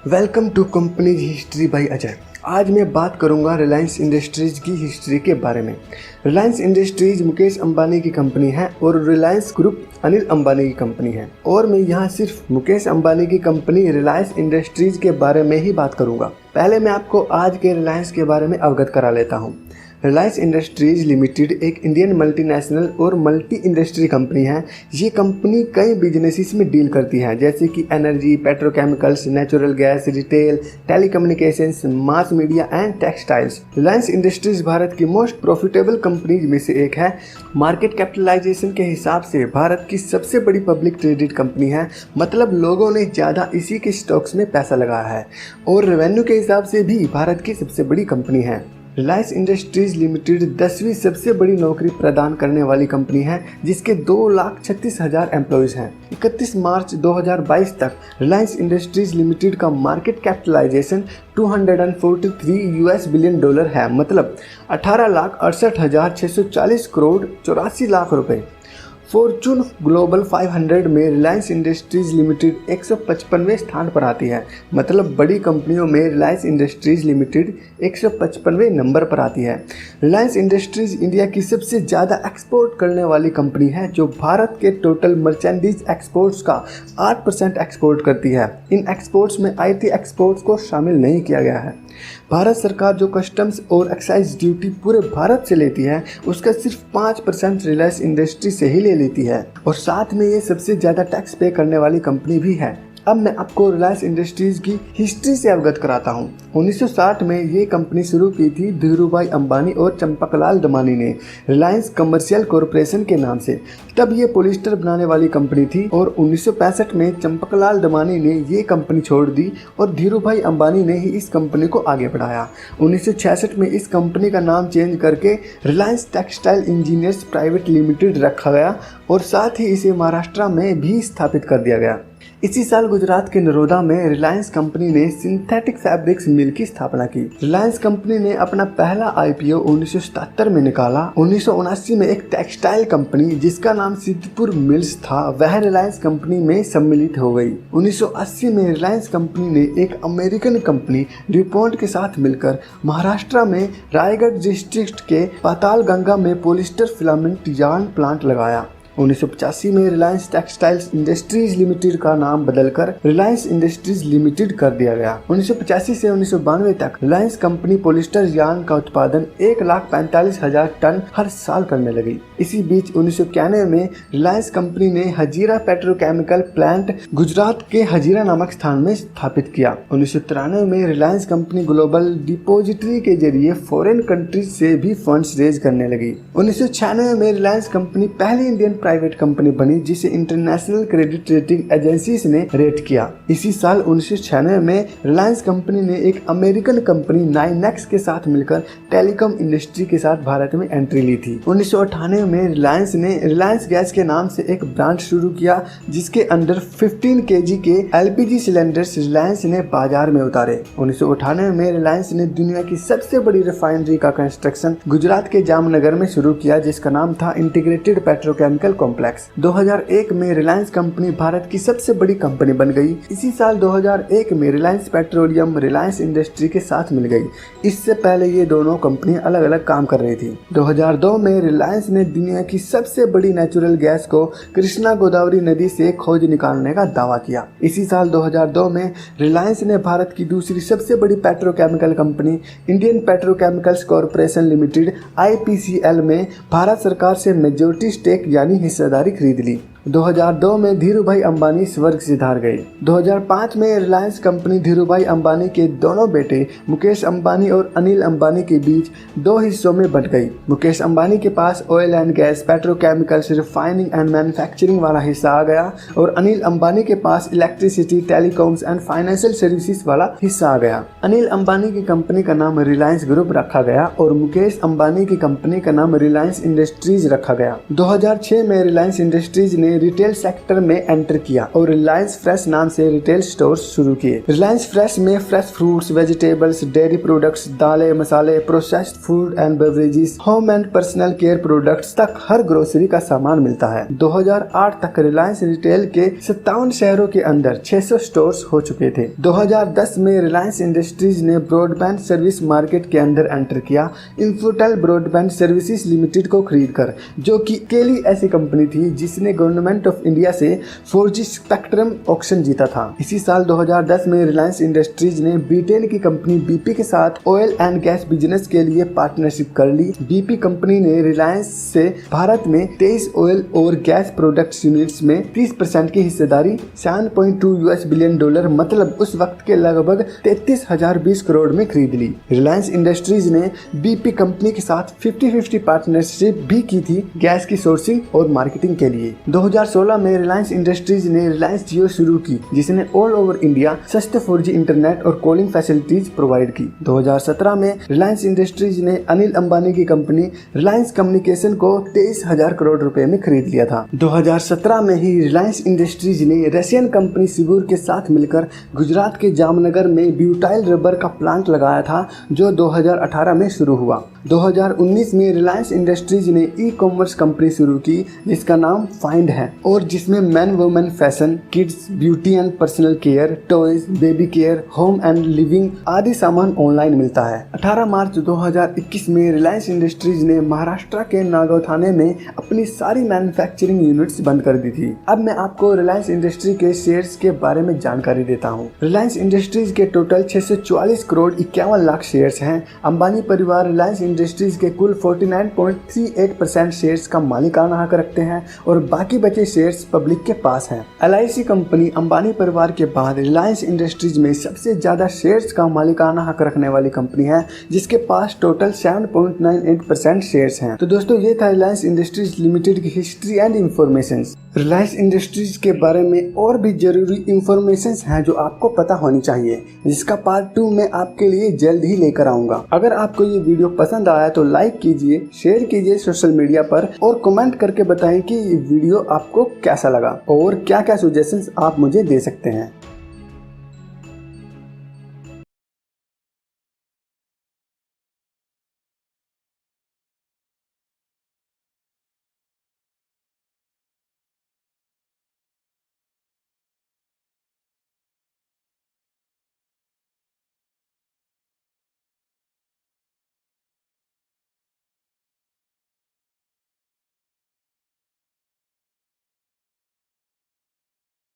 Welcome to companies history by Ajay. आज मैं बात करूंगा रिलायंस इंडस्ट्रीज की हिस्ट्री के बारे में। रिलायंस इंडस्ट्रीज मुकेश अंबानी की कंपनी है और रिलायंस ग्रुप अनिल अंबानी की कंपनी है। और मैं यहाँ सिर्फ मुकेश अंबानी की कंपनी रिलायंस इंडस्ट्रीज के बारे में ही बात करूंगा। पहले मैं आपको आज के रिलायंस के बारे में अवगत करा लेता हूँ। रिलायंस इंडस्ट्रीज लिमिटेड एक इंडियन मल्टीनेशनल और मल्टी इंडस्ट्री कंपनी है। ये कंपनी कई बिजनेसेस में डील करती है, जैसे कि energy, petrochemicals, natural gas, retail, telecommunications, mass media and textiles. Reliance industries Bharat की मोस्ट प्रॉफिटेबल कंपनीज में से एक है। मार्केट कैपिटलाइजेशन के हिसाब से भारत की सबसे बड़ी पब्लिक ट्रेडेड कंपनी है, मतलब लोगों ने ज़्यादा इसी के स्टॉक्स में पैसा लगाया है। और रेवेन्यू के हिसाब से भी भारत की सबसे बड़ी कंपनी है। रिलायंस इंडस्ट्रीज लिमिटेड 10वीं सबसे बड़ी नौकरी प्रदान करने वाली कंपनी है, जिसके 2,36,000 एम्प्लॉयज़ हैं। 31 मार्च 2022 तक रिलायंस इंडस्ट्रीज लिमिटेड का मार्केट कैपिटलाइजेशन $243 बिलियन है, मतलब 18,68,640 करोड़ 84 लाख रुपए। फॉर्चून ग्लोबल 500 में रिलायंस इंडस्ट्रीज लिमिटेड 155वें स्थान पर आती है, मतलब बड़ी कंपनियों में रिलायंस इंडस्ट्रीज लिमिटेड 155वें नंबर पर आती है। रिलायंस इंडस्ट्रीज इंडिया की सबसे ज़्यादा एक्सपोर्ट करने वाली कंपनी है, जो भारत के टोटल मर्चेंडाइज एक्सपोर्ट्स का 8% एक्सपोर्ट करती है। इन एक्सपोर्ट्स में IT एक्सपोर्ट्स को शामिल नहीं किया गया है। भारत सरकार जो कस्टम्स और एक्साइज ड्यूटी पूरे भारत से लेती है, उसका सिर्फ 5% रिलायंस इंडस्ट्री से ही ले लेती है, और साथ में ये सबसे ज़्यादा टैक्स पे करने वाली कंपनी भी है। अब मैं आपको रिलायंस इंडस्ट्रीज की हिस्ट्री से अवगत कराता हूँ। 1960 में ये कंपनी शुरू की थी धीरूभाई अंबानी और चंपकलाल दमानी ने, रिलायंस कमर्शियल कॉरपोरेशन के नाम से। तब ये पॉलिस्टर बनाने वाली कंपनी थी, और 1965 में चंपकलाल दमानी ने ये कंपनी छोड़ दी और धीरूभाई अंबानी ने ही इस कंपनी को आगे बढ़ाया। 1966 में इस कंपनी का नाम चेंज करके Reliance textile engineers private limited रखा गया, और साथ ही इसे महाराष्ट्र में भी स्थापित कर दिया गया। इसी साल गुजरात के नरोदा में रिलायंस कंपनी ने सिंथेटिक फैब्रिक्स मिल की स्थापना की। रिलायंस कंपनी ने अपना पहला IPO 1977 में निकाला। 1979 में एक टेक्सटाइल कंपनी जिसका नाम सिद्धपुर मिल्स था, वह रिलायंस कंपनी में सम्मिलित हो गई। 1980 में रिलायंस कंपनी ने एक अमेरिकन कंपनी ड्यूपॉन्ट के साथ मिलकर महाराष्ट्र में रायगढ़ डिस्ट्रिक्ट के पातालगंगा में पॉलिस्टर फिलामेंट यार्न प्लांट लगाया। 1985 में रिलायंस टेक्सटाइल्स इंडस्ट्रीज लिमिटेड का नाम बदलकर रिलायंस इंडस्ट्रीज लिमिटेड कर दिया गया। 1985 से 1992 तक रिलायंस कंपनी पॉलिस्टर यार्न का उत्पादन 1,45,000 टन हर साल करने लगी। इसी बीच 1991 में रिलायंस कंपनी ने हजीरा पेट्रोकेमिकल प्लांट गुजरात के हजीरा नामक स्थान में स्थापित किया। 1993 में रिलायंस कंपनी ग्लोबल डिपोजिटरी के जरिए फॉरेन कंट्रीज से भी फंड्स रेज करने लगी। 1996 में रिलायंस कंपनी पहली इंडियन प्राइवेट कंपनी बनी, जिसे इंटरनेशनल क्रेडिट रेटिंग एजेंसीज ने रेट किया। इसी साल 1996 में रिलायंस कंपनी ने एक अमेरिकन कंपनी 9X के साथ मिलकर टेलीकॉम इंडस्ट्री के साथ भारत में एंट्री ली थी। 1998 में रिलायंस ने रिलायंस गैस के नाम से एक ब्रांड शुरू किया, जिसके अंदर 15 kg के LPG सिलेंडर्स रिलायंस ने बाजार में उतारे। 1998 में रिलायंस ने दुनिया की सबसे बड़ी रिफाइनरी का कंस्ट्रक्शन गुजरात के जामनगर में शुरू किया, जिसका नाम था इंटीग्रेटेड पेट्रोकेमिकल कॉम्प्लेक्स। 2001 में रिलायंस कंपनी भारत की सबसे बड़ी कंपनी बन गई। इसी साल 2001 में रिलायंस पेट्रोलियम रिलायंस इंडस्ट्री के साथ मिल गई। इससे पहले ये दोनों कंपनियां अलग अलग काम कर रही थी। 2002 में रिलायंस ने दुनिया की सबसे बड़ी नेचुरल गैस को कृष्णा गोदावरी नदी से खोज निकालने का दावा किया। इसी साल 2002 में रिलायंस ने भारत की दूसरी सबसे बड़ी petrochemical company Indian petrochemicals corporation limited IPCL में भारत सरकार से मेजॉरिटी स्टेक यानी हिस्सेदारी खरीद ली। 2002 में धीरूभाई अंबानी स्वर्ग सिधार गए। 2005 में रिलायंस कंपनी धीरूभाई अंबानी के दोनों बेटे मुकेश अंबानी और अनिल अंबानी के बीच 2 हिस्सों में बंट गई। मुकेश अंबानी के पास oil and gas, petrochemicals, refining and manufacturing वाला हिस्सा आ गया, और अनिल अंबानी के पास electricity, telecoms and financial services वाला हिस्सा आ गया। अनिल अंबानी की कंपनी का नाम रिलायंस ग्रुप रखा गया, और मुकेश अंबानी की कंपनी का नाम रिलायंस इंडस्ट्रीज रखा गया। 2006 में रिलायंस इंडस्ट्रीज ने ने रिटेल सेक्टर में एंटर किया और रिलायंस फ्रेश नाम से रिटेल स्टोर्स शुरू किए। रिलायंस फ्रेश में fresh fruits, vegetables, dairy products, दालें, मसाले, processed food and beverages, home and personal care products तक हर ग्रोसरी का सामान मिलता है। 2008 तक रिलायंस रिटेल के 57 शहरों के अंदर 600 स्टोर्स हो चुके थे। 2010 में रिलायंस इंडस्ट्रीज ने ब्रॉडबैंड सर्विस मार्केट के अंदर एंटर किया, इंफोटेल ब्रॉडबैंड सर्विसेज लिमिटेड को खरीदकर, जो कि अकेली ऐसी कंपनी थी जिसने गवर्नमेंट ऑफ इंडिया से 4G स्पेक्ट्रम ऑक्शन जीता था। इसी साल 2010 में रिलायंस इंडस्ट्रीज ने ब्रिटेन की कंपनी BP के साथ ऑयल एंड गैस बिजनेस के लिए पार्टनरशिप कर ली। BP कंपनी ने रिलायंस से भारत में 23 ऑयल और गैस प्रोडक्ट्स यूनिट्स में 30% की हिस्सेदारी $7.2 बिलियन मतलब उस वक्त के लगभग 33,020 करोड़ में खरीद ली। रिलायंस इंडस्ट्रीज ने BP कंपनी के साथ 50-50 पार्टनरशिप भी की थी गैस की सोर्सिंग और मार्केटिंग के लिए। 2016 में रिलायंस इंडस्ट्रीज ने रिलायंस जियो शुरू की, जिसने ऑल ओवर इंडिया सस्ते 4G इंटरनेट और कॉलिंग फैसिलिटीज प्रोवाइड की। 2017 में रिलायंस इंडस्ट्रीज ने अनिल अंबानी की कंपनी रिलायंस कम्युनिकेशन को 23,000 करोड़ रुपए में खरीद लिया था। 2017 में ही रिलायंस इंडस्ट्रीज ने रशियन कंपनी सिगुर के साथ मिलकर गुजरात के जामनगर में ब्यूटाइल रबर का प्लांट लगाया था, जो 2018 में शुरू हुआ। 2019 में रिलायंस इंडस्ट्रीज ने ई-कॉमर्स कंपनी शुरू की जिसका नाम फाइंड है और जिसमें main women fashion, kids, beauty and personal care, toys, baby care, home and living आदि सामान ऑनलाइन मिलता है। 18 मार्च 2021 में रिलायंस इंडस्ट्रीज ने महाराष्ट्र के नागौर थाने में अपनी सारी मैन्युफैक्चरिंग यूनिट्स बंद कर दी थी। अब मैं आपको रिलायंस इंडस्ट्री के शेयर्स के बारे में जानकारी देता हूँ। रिलायंस इंडस्ट्रीज के टोटल 644 करोड़ 51 लाख शेयर्स हैं। अंबानी परिवार रिलायंस इंडस्ट्रीज के कुल 49.38% शेयर्स का मालिकाना हक रखते हैं और बाकी बचे शेयर्स पब्लिक के पास हैं। LIC कंपनी अंबानी परिवार के बाद रिलायंस इंडस्ट्रीज में सबसे ज्यादा शेयर्स का मालिकाना हक रखने वाली कंपनी है, जिसके पास टोटल 7.98% शेयर्स हैं। तो दोस्तों, ये था रिलायंस इंडस्ट्रीज लिमिटेड की history and information. Reliance industries के बारे में और भी जरूरी इंफॉर्मेशन हैं जो आपको पता होनी चाहिए, जिसका पार्ट 2 मैं आपके लिए जल्द ही लेकर आऊंगा। अगर आपको ये वीडियो पसंद आया तो लाइक कीजिए, शेयर कीजिए सोशल मीडिया पर और कमेंट करके बताएं कि ये वीडियो आपको कैसा लगा और क्या क्या सजेशंस आप मुझे दे सकते हैं।